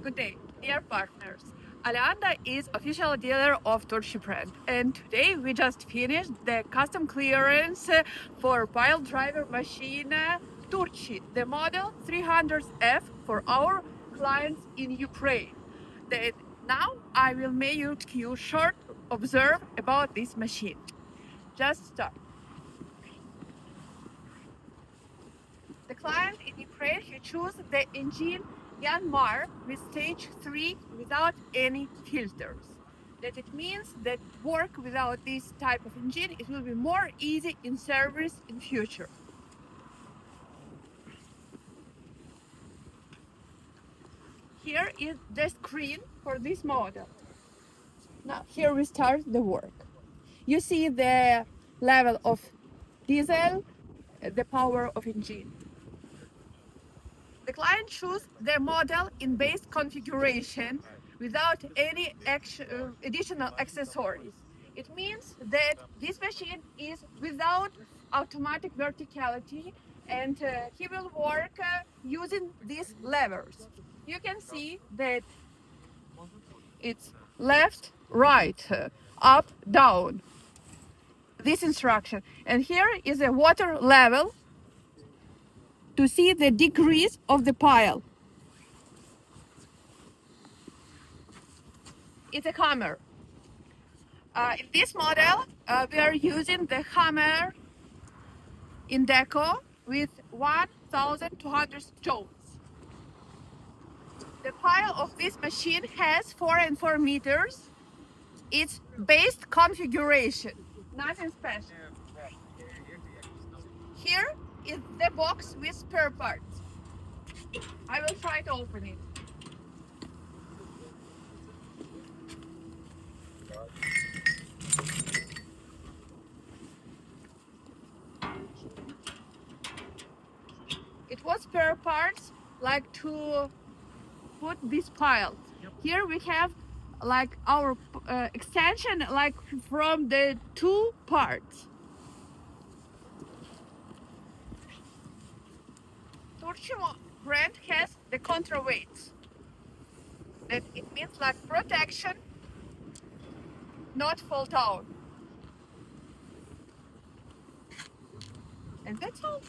Good day, dear partners. Aleanda is official dealer of Turchi brand, and today we just finished the custom clearance for pile driver machine Turchi, the model 300F for our clients in Ukraine. Then now I will make you short observe about this machine. Just start. The client in Ukraine, he chose the engine Yanmar with stage 3 without any filters. That it means that work without this type of engine, it will be more easy in service in future. Here is the screen for this model. Now here we start the work. You see the level of diesel, the power of engine. The client choose the model in base configuration without any additional accessories. It means that this machine is without automatic verticality, and he will work using these levers. You can see that it's left, right, up, down, this instruction. And here is a water level to see the decrease of the pile. It's a hammer. In this model, we are using the hammer Indeco with 1,200 jones. The pile of this machine has 4 and 4 meters. It's base configuration, nothing special. Here is the box with spare parts. I will try to open it. It was spare parts like to put this pile. Here we have like our extension like from the 2 parts. Turchi brand has the counterweights. That it means like protection, not fall down. And that's all.